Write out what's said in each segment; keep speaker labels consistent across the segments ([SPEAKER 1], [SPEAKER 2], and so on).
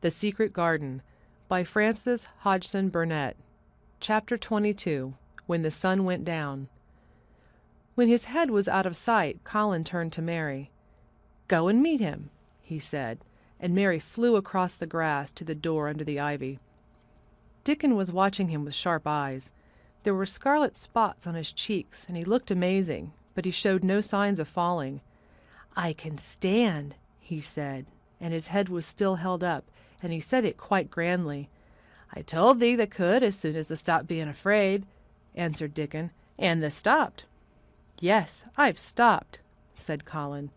[SPEAKER 1] The Secret Garden by Frances Hodgson Burnett. Chapter 22. When the Sun Went Down. When his head was out of sight, Colin turned to Mary. "Go and meet him," he said, and Mary flew across the grass to the door under the ivy. Dickon was watching him with sharp eyes. There were scarlet spots on his cheeks, and he looked amazing, but he showed no signs of falling. "I can stand," he said, and his head was still held up, and he said it quite grandly. "I told thee thou could as soon as thou stopped being afraid," answered Dickon, "and thou stopped." "Yes, I've stopped," said Colin.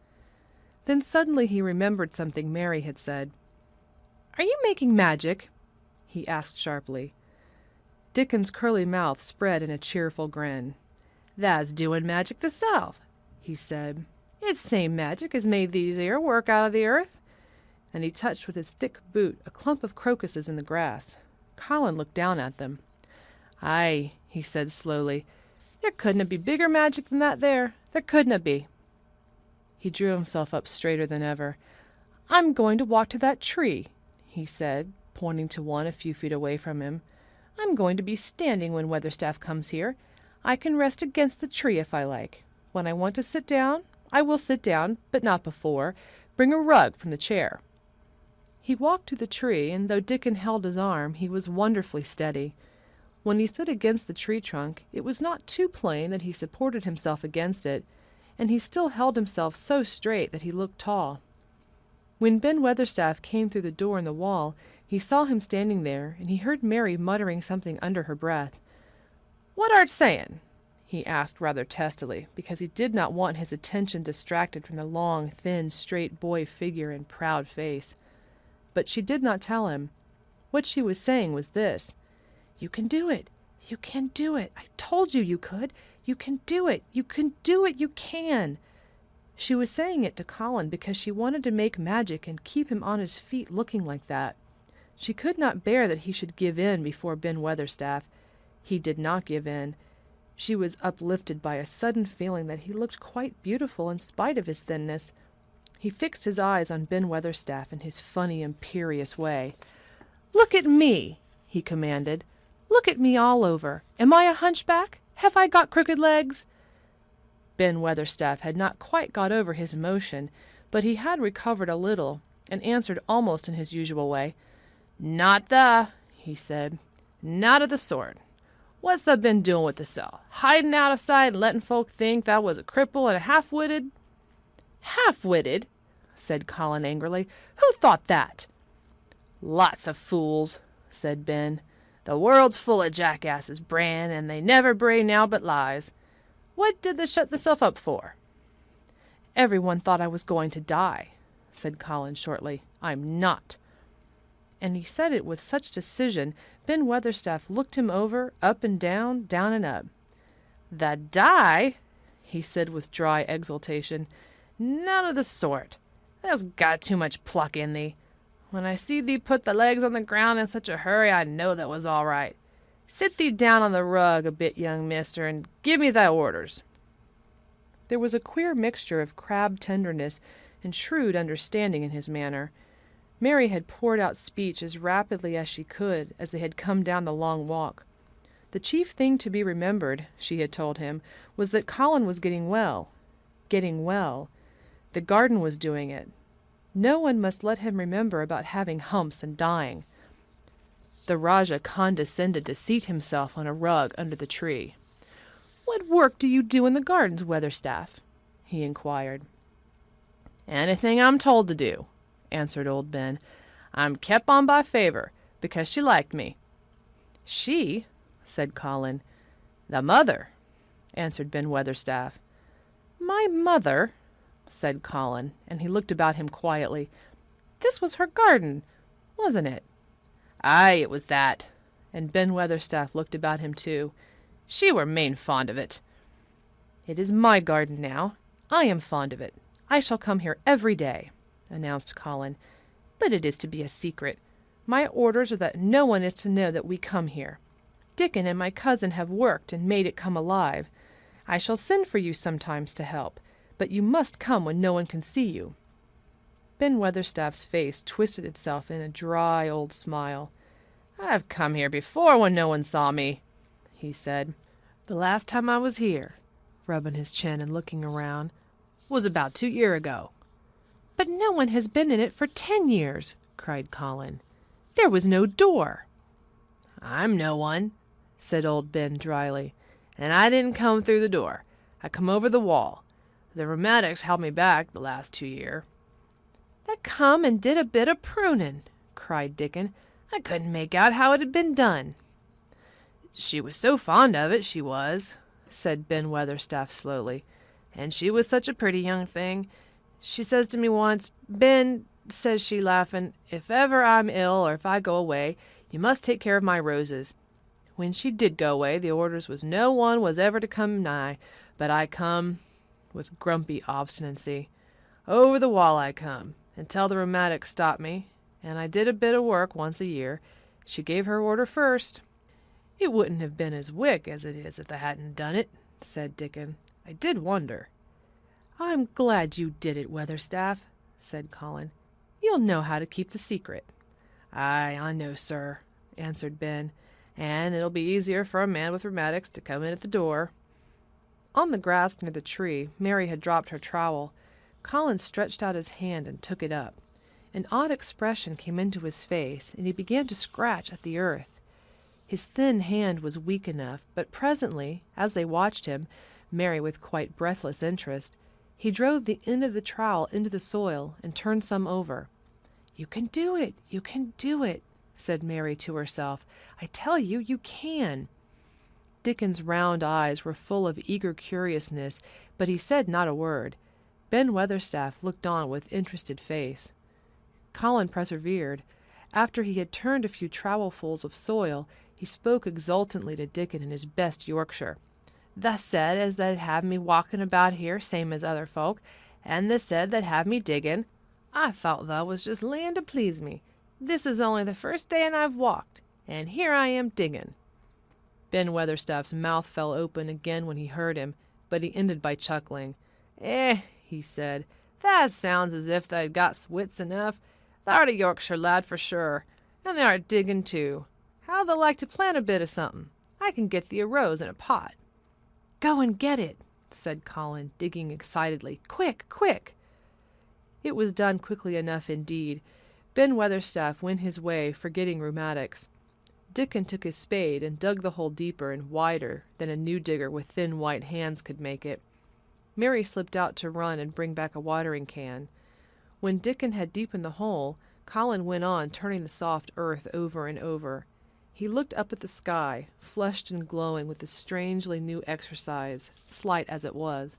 [SPEAKER 1] Then suddenly he remembered something Mary had said. "Are you making magic?" he asked sharply. Dickon's curly mouth spread in a cheerful grin. "Thou's doing magic thyself," he said. "It's same magic as made these here work out of the earth." And he touched with his thick boot a clump of crocuses in the grass. Colin looked down at them. "Aye," he said slowly, "there couldna be bigger magic than that there. There couldna be." He drew himself up straighter than ever. "I'm going to walk to that tree," he said, pointing to one a few feet away from him. "I'm going to be standing when Weatherstaff comes here. I can rest against the tree if I like. When I want to sit down, I will sit down, but not before. Bring a rug from the chair." He walked to the tree, and though Dickon held his arm, he was wonderfully steady. When he stood against the tree trunk, it was not too plain that he supported himself against it, and he still held himself so straight that he looked tall. When Ben Weatherstaff came through the door in the wall, he saw him standing there, and he heard Mary muttering something under her breath. "What art saying?" he asked rather testily, because he did not want his attention distracted from the long, thin, straight boy figure and proud face. But she did not tell him. What she was saying was this: "You can do it. You can do it. I told you you could. You can do it. You can do it. You can." She was saying it to Colin because she wanted to make magic and keep him on his feet looking like that. She could not bear that he should give in before Ben Weatherstaff. He did not give in. She was uplifted by a sudden feeling that he looked quite beautiful in spite of his thinness. He fixed his eyes on Ben Weatherstaff in his funny, imperious way. "Look at me," he commanded. "Look at me all over. Am I a hunchback? Have I got crooked legs?" Ben Weatherstaff had not quite got over his emotion, but he had recovered a little, and answered almost in his usual way. "Not the," he said. "Not of the sort. What's thou been doing with thyself? Hiding out of sight and letting folk think thou was a cripple and a half-witted?" "Half-witted?" said Colin angrily. "Who thought that?" "Lots of fools," said Ben. "The world's full of jackasses, Bran, and they never bray now but lies. What did thou shut thyself up for?" "Everyone thought I was going to die," said Colin shortly. "I'm not." And he said it with such decision, Ben Weatherstaff looked him over, up and down and up. "Thou die?" he said with dry exultation. "None of the sort. Thou's got too much pluck in thee. When I see thee put the legs on the ground in such a hurry, I know that was all right. Sit thee down on the rug a bit, young mister, and give me thy orders." There was a queer mixture of crabbed tenderness and shrewd understanding in his manner. Mary had poured out speech as rapidly as she could as they had come down the long walk. The chief thing to be remembered, she had told him, was that Colin was getting well. Getting well. The garden was doing it. No one must let him remember about having humps and dying. The Rajah condescended to seat himself on a rug under the tree. "What work do you do in the gardens, Weatherstaff?" he inquired. "Anything I'm told to do," answered old Ben. "I'm kep' on by favour, because she liked me." "She?" said Colin. "The mother," answered Ben Weatherstaff. "My mother?" said Colin, and he looked about him quietly. "This was her garden, wasn't it?" "Aye, it was that." And Ben Weatherstaff looked about him too. "She were main fond of it." "It is my garden now. I am fond of it. I shall come here every day," announced Colin. "But it is to be a secret. My orders are that no one is to know that we come here. Dickon and my cousin have worked and made it come alive. I shall send for you sometimes to help, but you must come when no one can see you." Ben Weatherstaff's face twisted itself in a dry old smile. "I've come here before when no one saw me," he said. "The last time I was here," rubbing his chin and looking around, "was about 2 years ago." "But no one has been in it for 10 years," cried Colin. "There was no door." "I'm no one," said old Ben dryly, "and I didn't come through the door. I come over the wall. The rheumatics held me back the last 2 year." "That come and did a bit of pruning," cried Dickon. "I couldn't make out how it had been done." "She was so fond of it, she was," said Ben Weatherstaff slowly. "And she was such a pretty young thing. She says to me once, 'Ben,' says she, laughing, 'if ever I'm ill or if I go away, you must take care of my roses.' When she did go away, the orders was no one was ever to come nigh, but I come," with grumpy obstinacy. "Over the wall I come, until the rheumatics stopped me, and I did a bit of work once a year. She gave her order first." "It wouldn't have been as wick as it is if they hadn't done it," said Dickon. "I did wonder." "I'm glad you did it, Weatherstaff," said Colin. "You'll know how to keep the secret." "Aye, I know, sir," answered Ben, "and it'll be easier for a man with rheumatics to come in at the door." On the grass near the tree, Mary had dropped her trowel. Colin stretched out his hand and took it up. An odd expression came into his face, and he began to scratch at the earth. His thin hand was weak enough, but presently, as they watched him, Mary with quite breathless interest, he drove the end of the trowel into the soil and turned some over. "You can do it, you can do it," said Mary to herself. "I tell you, you can." Dickon's round eyes were full of eager curiousness, but he said not a word. Ben Weatherstaff looked on with interested face. Colin persevered. After he had turned a few trowelfuls of soil, he spoke exultantly to Dickon in his best Yorkshire. "Tha said as they'd have me walking about here same as other folk, and they said they'd have me digging. I thought thou was just laying to please me. This is only the first day and I've walked, and here I am digging." Ben Weatherstaff's mouth fell open again when he heard him, but he ended by chuckling. He said, "that sounds as if they'd got wits enough. Thou'rt a Yorkshire lad for sure, and thou'rt digging too. How'd thou like to plant a bit of something? I can get thee a rose in a pot." "Go and get it," said Colin, digging excitedly. "Quick, quick!" It was done quickly enough indeed. Ben Weatherstaff went his way, forgetting rheumatics. Dickon took his spade and dug the hole deeper and wider than a new digger with thin white hands could make it. Mary slipped out to run and bring back a watering can. When Dickon had deepened the hole, Colin went on turning the soft earth over and over. He looked up at the sky, flushed and glowing with this strangely new exercise, slight as it was.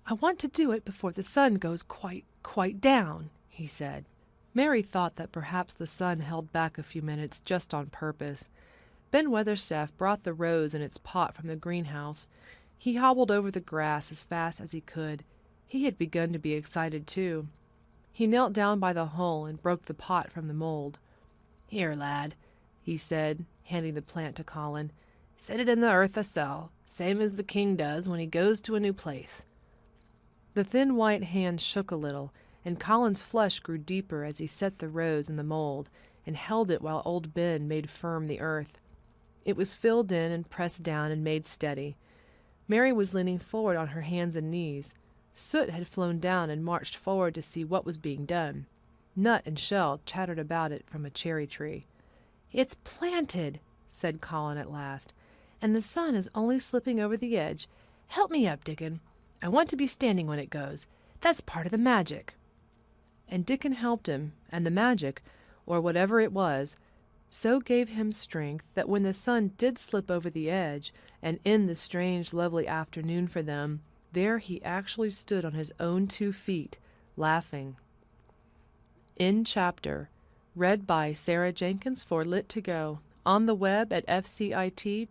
[SPEAKER 1] "I want to do it before the sun goes quite down," he said. Mary thought that perhaps the sun held back a few minutes just on purpose. Ben Weatherstaff brought the rose in its pot from the greenhouse. He hobbled over the grass as fast as he could. He had begun to be excited too. He knelt down by the hole and broke the pot from the mold. "Here, lad," he said, handing the plant to Colin. "Set it in the earth thyself, same as the king does when he goes to a new place." The thin white hand shook a little, and Colin's flush grew deeper as he set the rose in the mold and held it while old Ben made firm the earth. It was filled in and pressed down and made steady. Mary was leaning forward on her hands and knees. Soot had flown down and marched forward to see what was being done. Nut and Shell chattered about it from a cherry tree. "It's planted," said Colin at last, "and the sun is only slipping over the edge. Help me up, Dickon. I want to be standing when it goes. That's part of the magic." And Dickon helped him, and the magic, or whatever it was, so gave him strength that when the sun did slip over the edge and end the strange, lovely afternoon for them, there he actually stood on his own 2 feet, laughing. End chapter. Read by Sarah Jenkins for Lit2Go. On the web at fcit.usf.edu.